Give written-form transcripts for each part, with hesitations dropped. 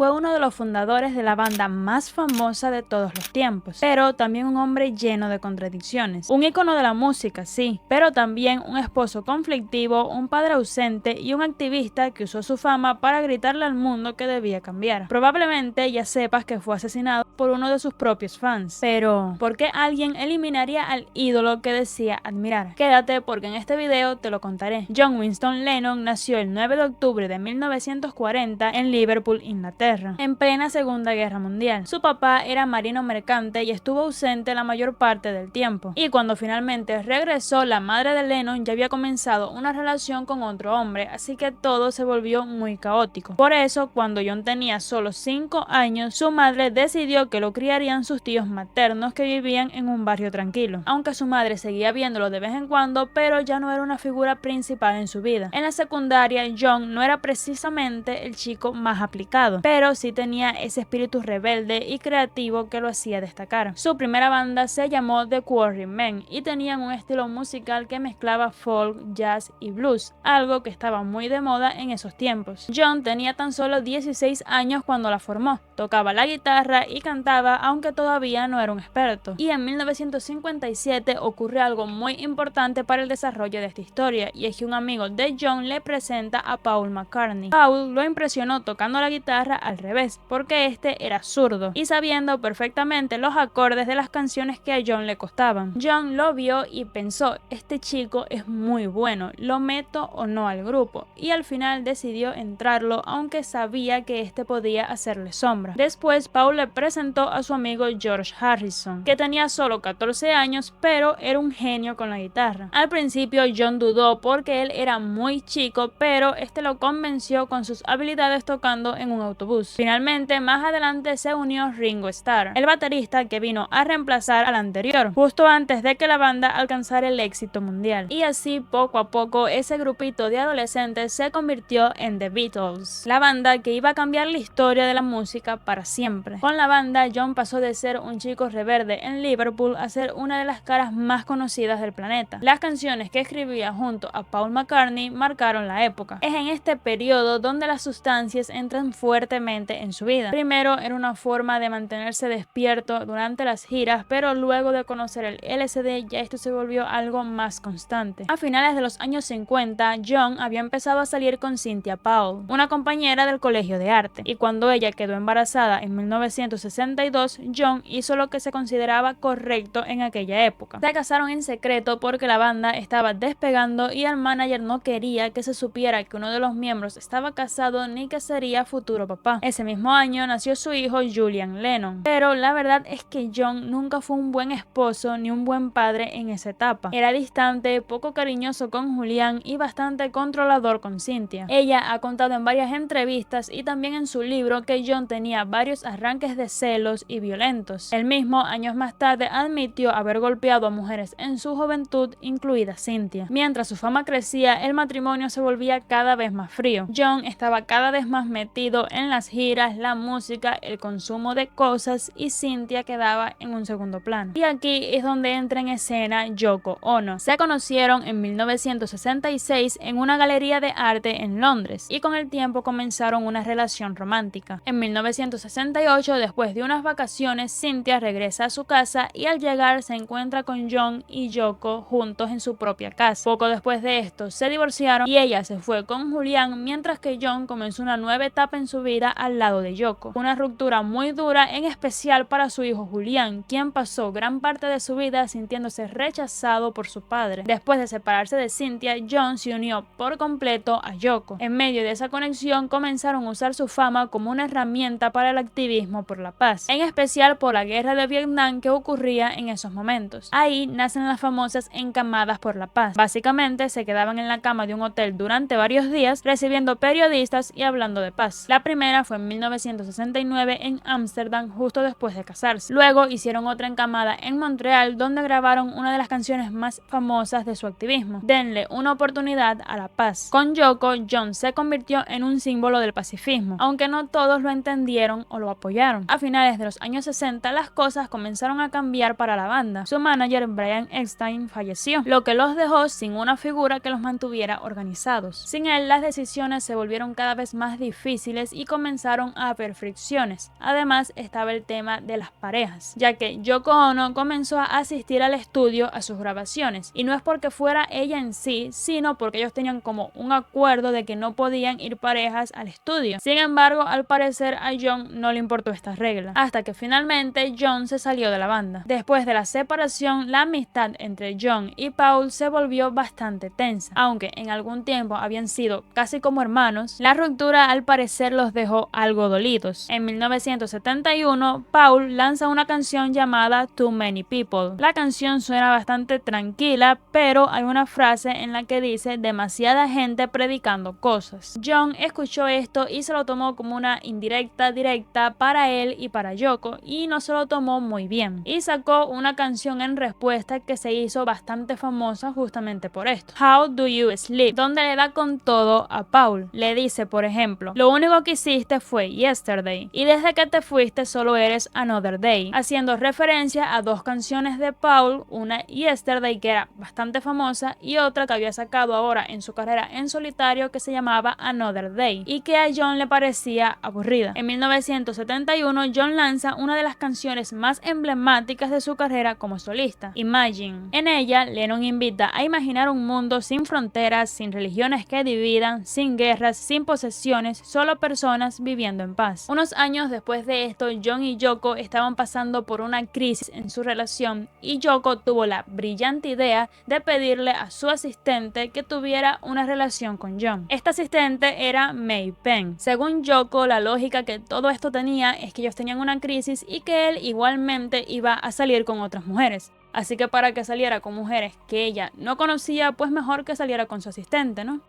fue uno de los fundadores de la banda más famosa de todos los tiempos, pero también un hombre lleno de contradicciones. Un ícono de la música, sí, pero también un esposo conflictivo, un padre ausente y un activista que usó su fama para gritarle al mundo que debía cambiar. Probablemente ya sepas que fue asesinado por uno de sus propios fans, pero ¿por qué alguien eliminaría al ídolo que decía admirar? Quédate porque en este video te lo contaré. John Winston Lennon nació el 9 de octubre de 1940 en Liverpool, Inglaterra, en plena Segunda Guerra Mundial. Su papá era marino mercante y estuvo ausente la mayor parte del tiempo, y cuando finalmente regresó, la madre de Lennon ya había comenzado una relación con otro hombre, así que todo se volvió muy caótico. Por eso, cuando John tenía solo 5 años, su madre decidió que lo criarían sus tíos maternos que vivían en un barrio tranquilo, aunque su madre seguía viéndolo de vez en cuando, pero ya no era una figura principal en su vida. En la secundaria, John no era precisamente el chico más aplicado, pero sí tenía ese espíritu rebelde y creativo que lo hacía destacar. Su primera banda se llamó The Quarrymen y tenían un estilo musical que mezclaba folk, jazz y blues, algo que estaba muy de moda en esos tiempos. John tenía tan solo 16 años cuando la formó, tocaba la guitarra y cantaba, aunque todavía no era un experto. Y en 1957 ocurre algo muy importante para el desarrollo de esta historia, y es que un amigo de John le presenta a Paul McCartney. Paul lo impresionó tocando la guitarra al revés, porque este era zurdo y sabiendo perfectamente los acordes de las canciones que a John le costaban. John lo vio y pensó, este chico es muy bueno, ¿lo meto o no al grupo? Y al final decidió entrarlo, aunque sabía que este podía hacerle sombra. Después Paul le presentó a su amigo George Harrison, que tenía solo 14 años, pero era un genio con la guitarra. Al principio John dudó porque él era muy chico, pero este lo convenció con sus habilidades tocando en un autobús. Finalmente, más adelante se unió Ringo Starr, el baterista que vino a reemplazar al anterior, justo antes de que la banda alcanzara el éxito mundial. Y así, poco a poco, ese grupito de adolescentes se convirtió en The Beatles, la banda que iba a cambiar la historia de la música para siempre. Con la banda, John pasó de ser un chico rebelde en Liverpool a ser una de las caras más conocidas del planeta. Las canciones que escribía junto a Paul McCartney marcaron la época. Es en este periodo donde las sustancias entran fuertemente en su vida. Primero era una forma de mantenerse despierto durante las giras, pero luego de conocer el LSD ya esto se volvió algo más constante. A finales de los años 50, John había empezado a salir con Cynthia Powell, una compañera del colegio de arte, y cuando ella quedó embarazada en 1962, John hizo lo que se consideraba correcto en aquella época. Se casaron en secreto porque la banda estaba despegando y el manager no quería que se supiera que uno de los miembros estaba casado ni que sería futuro papá. Ese mismo año nació su hijo Julian Lennon, pero la verdad es que John nunca fue un buen esposo ni un buen padre en esa etapa. Era distante, poco cariñoso con Julian y bastante controlador con Cynthia. Ella ha contado en varias entrevistas y también en su libro que John tenía varios arranques de celos y violentos. Él mismo, años más tarde, admitió haber golpeado a mujeres en su juventud, incluida Cynthia. Mientras su fama crecía, el matrimonio se volvía cada vez más frío. John estaba cada vez más metido en las giras, la música, el consumo de cosas, y Cynthia quedaba en un segundo plano. Y aquí es donde entra en escena Yoko Ono. Se conocieron en 1966 en una galería de arte en Londres y con el tiempo comenzaron una relación romántica. En 1968, después de unas vacaciones, Cynthia regresa a su casa y al llegar se encuentra con John y Yoko juntos en su propia casa. Poco después de esto se divorciaron y ella se fue con Julian, mientras que John comenzó una nueva etapa en su vida al lado de Yoko. Una ruptura muy dura, en especial para su hijo Julian, quien pasó gran parte de su vida sintiéndose rechazado por su padre. Después de separarse de Cynthia, John se unió por completo a Yoko. En medio de esa conexión comenzaron a usar su fama como una herramienta para el activismo por la paz, en especial por la guerra de Vietnam que ocurría en esos momentos. Ahí nacen las famosas encamadas por la paz. Básicamente se quedaban en la cama de un hotel durante varios días recibiendo periodistas y hablando de paz. La primera fue en 1969 en Ámsterdam, justo después de casarse. Luego hicieron otra encamada en Montreal, donde grabaron una de las canciones más famosas de su activismo, Denle una oportunidad a la paz. Con Yoko, John se convirtió en un símbolo del pacifismo, aunque no todos lo entendieron o lo apoyaron. A finales de los años 60 las cosas comenzaron a cambiar para la banda. Su manager Brian Epstein falleció, lo que los dejó sin una figura que los mantuviera organizados. Sin él, las decisiones se volvieron cada vez más difíciles y comenzaron comenzaron a haber fricciones. Además estaba el tema de las parejas, ya que Yoko Ono comenzó a asistir al estudio a sus grabaciones, y no es porque fuera ella en sí, sino porque ellos tenían como un acuerdo de que no podían ir parejas al estudio. Sin embargo, al parecer a John no le importó esta regla, hasta que finalmente John se salió de la banda. Después de la separación, la amistad entre John y Paul se volvió bastante tensa. Aunque en algún tiempo habían sido casi como hermanos, la ruptura al parecer los dejó algo dolidos. En 1971, Paul lanza una canción llamada Too Many People. La canción suena bastante tranquila, pero hay una frase en la que dice demasiada gente predicando cosas. John escuchó esto y se lo tomó como una indirecta directa para él y para Yoko, y no se lo tomó muy bien, y sacó una canción en respuesta que se hizo bastante famosa justamente por esto, How Do You Sleep, donde le da con todo a Paul. Le dice, por ejemplo, lo único que hiciste fue Yesterday, y desde que te fuiste solo eres Another Day, haciendo referencia a dos canciones de Paul, una Yesterday que era bastante famosa y otra que había sacado ahora en su carrera en solitario que se llamaba Another Day, y que a John le parecía aburrida. En 1971 John lanza una de las canciones más emblemáticas de su carrera como solista, Imagine. En ella, Lennon invita a imaginar un mundo sin fronteras, sin religiones que dividan, sin guerras, sin posesiones, solo personas viviendo en paz. Unos años después de esto, John y Yoko estaban pasando por una crisis en su relación, y Yoko tuvo la brillante idea de pedirle a su asistente que tuviera una relación con John. Esta asistente era May Pen. Según Yoko, la lógica que todo esto tenía es que ellos tenían una crisis y que él igualmente iba a salir con otras mujeres. Así que para que saliera con mujeres que ella no conocía, pues mejor que saliera con su asistente, ¿no?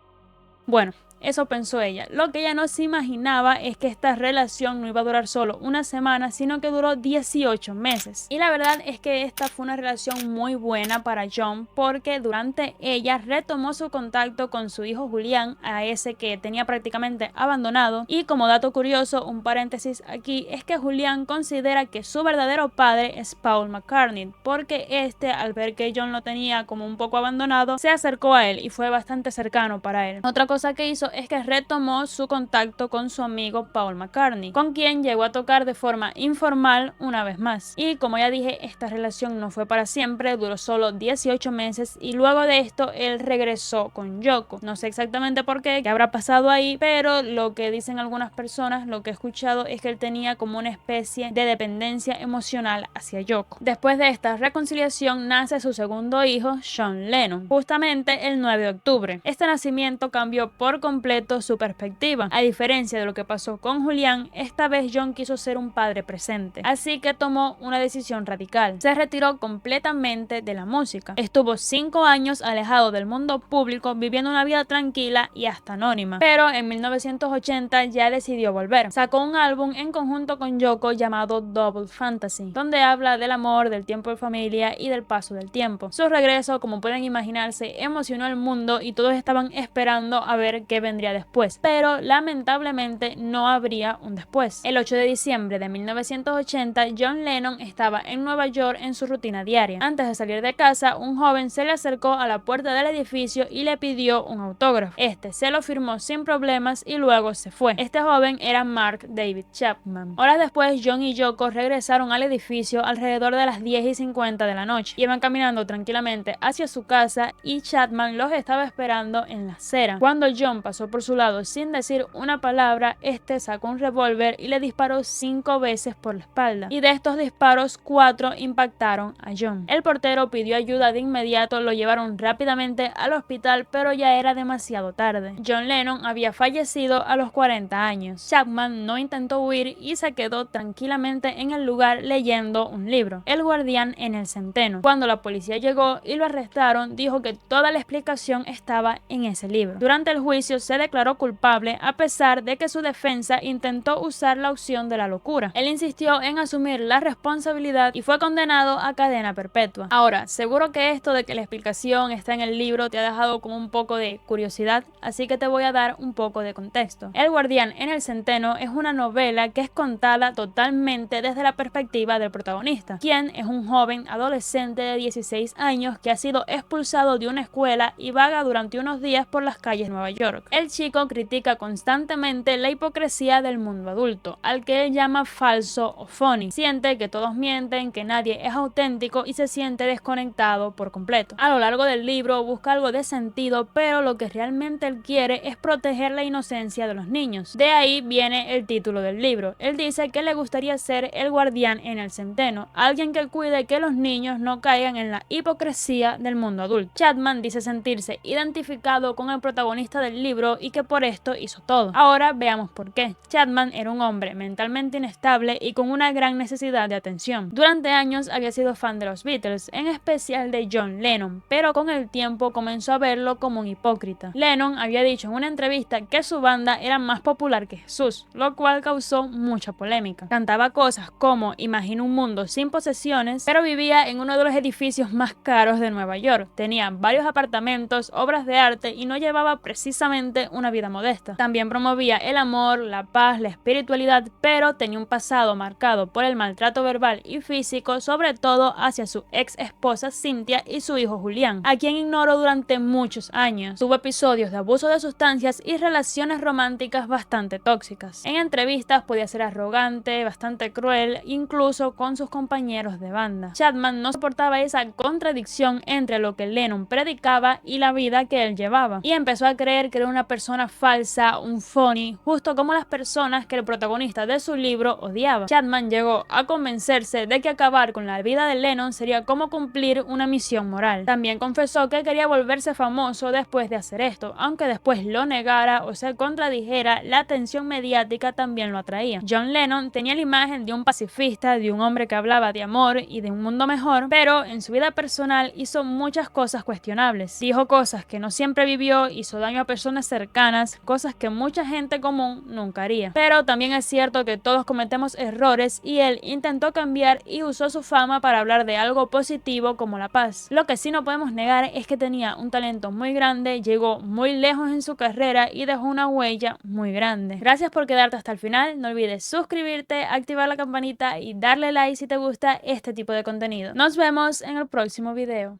Bueno, eso pensó ella. Lo que ella no se imaginaba es que esta relación no iba a durar solo una semana, sino que duró 18 meses. Y la verdad es que esta fue una relación muy buena para John, porque durante ella retomó su contacto con su hijo Julián, a ese que tenía prácticamente abandonado. Y como dato curioso, un paréntesis aquí, es que Julián considera que su verdadero padre es Paul McCartney, porque este, al ver que John lo tenía como un poco abandonado, se acercó a él y fue bastante cercano para él. Otra cosa que hizo es que retomó su contacto con su amigo Paul McCartney, con quien llegó a tocar de forma informal una vez más. Y como ya dije, esta relación no fue para siempre, duró solo 18 meses, y luego de esto él regresó con Yoko. No sé exactamente por qué habrá pasado ahí, pero lo que dicen algunas personas, lo que he escuchado, es que él tenía como una especie de dependencia emocional hacia Yoko. Después de esta reconciliación nace su segundo hijo, Sean Lennon, justamente el 9 de octubre. Este nacimiento cambió por completo su perspectiva. A diferencia de lo que pasó con Julián, esta vez John quiso ser un padre presente, así que tomó una decisión radical. Se retiró completamente de la música. Estuvo 5 años alejado del mundo público, viviendo una vida tranquila y hasta anónima, pero en 1980 ya decidió volver. Sacó un álbum en conjunto con Yoko llamado Double Fantasy, donde habla del amor, del tiempo de familia y del paso del tiempo. Su regreso, como pueden imaginarse, emocionó al mundo y todos estaban esperando a ver qué vendría después, pero lamentablemente no habría un después. El 8 de diciembre de 1980, John Lennon estaba en Nueva York en su rutina diaria. Antes de salir de casa, un joven se le acercó a la puerta del edificio y le pidió un autógrafo. Este se lo firmó sin problemas y luego se fue. Este joven era Mark David Chapman. Horas después, John y Yoko regresaron al edificio alrededor de las 10:50 de la noche. Iban caminando tranquilamente hacia su casa y Chapman los estaba esperando en la acera. Cuando John pasó por su lado sin decir una palabra, este sacó un revólver y le disparó 5 veces por la espalda, y de estos disparos 4 impactaron a John. El portero pidió ayuda de inmediato, lo llevaron rápidamente al hospital, pero ya era demasiado tarde. John Lennon había fallecido a los 40 años. Chapman no intentó huir y se quedó tranquilamente en el lugar leyendo un libro, El guardián en el centeno. Cuando la policía llegó y lo arrestaron, dijo que toda la explicación estaba en ese libro. Durante el juicio se declaró culpable, a pesar de que su defensa intentó usar la opción de la locura. Él insistió en asumir la responsabilidad y fue condenado a cadena perpetua. Ahora, seguro que esto de que la explicación está en el libro te ha dejado como un poco de curiosidad, así que te voy a dar un poco de contexto. El guardián en el centeno es una novela que es contada totalmente desde la perspectiva del protagonista, quien es un joven adolescente de 16 años que ha sido expulsado de una escuela y vaga durante unos días por las calles de Nueva York. El chico critica constantemente la hipocresía del mundo adulto, al que él llama falso o phony. Siente que todos mienten, que nadie es auténtico y se siente desconectado por completo. A lo largo del libro busca algo de sentido, pero lo que realmente él quiere es proteger la inocencia de los niños. De ahí viene el título del libro. Él dice que le gustaría ser el guardián en el centeno, alguien que cuide que los niños no caigan en la hipocresía del mundo adulto. Chapman dice sentirse identificado con el protagonista del libro y que por esto hizo todo. Ahora veamos por qué. Chapman era un hombre mentalmente inestable y con una gran necesidad de atención. Durante años había sido fan de los Beatles, en especial de John Lennon, pero con el tiempo comenzó a verlo como un hipócrita. Lennon había dicho en una entrevista que su banda era más popular que Jesús, lo cual causó mucha polémica. Cantaba cosas como "Imagina un mundo sin posesiones", pero vivía en uno de los edificios más caros de Nueva York. Tenía varios apartamentos, obras de arte y no llevaba precisamente una vida modesta. También promovía el amor, la paz, la espiritualidad, pero tenía un pasado marcado por el maltrato verbal y físico, sobre todo hacia su ex esposa Cynthia y su hijo Julián, a quien ignoró durante muchos años. Tuvo episodios de abuso de sustancias y relaciones románticas bastante tóxicas. En entrevistas podía ser arrogante, bastante cruel, incluso con sus compañeros de banda. Chapman no soportaba esa contradicción entre lo que Lennon predicaba y la vida que él llevaba, y empezó a creer que era una persona falsa, un phony, justo como las personas que el protagonista de su libro odiaba. Chapman llegó a convencerse de que acabar con la vida de Lennon sería como cumplir una misión moral. También confesó que quería volverse famoso después de hacer esto, aunque después lo negara o se contradijera, la atención mediática también lo atraía. John Lennon tenía la imagen de un pacifista, de un hombre que hablaba de amor y de un mundo mejor, pero en su vida personal hizo muchas cosas cuestionables. Dijo cosas que no siempre vivió, hizo daño a personas cercanas, cosas que mucha gente común nunca haría. Pero también es cierto que todos cometemos errores y él intentó cambiar y usó su fama para hablar de algo positivo como la paz. Lo que sí no podemos negar es que tenía un talento muy grande, llegó muy lejos en su carrera y dejó una huella muy grande. Gracias por quedarte hasta el final, no olvides suscribirte, activar la campanita y darle like si te gusta este tipo de contenido. Nos vemos en el próximo video.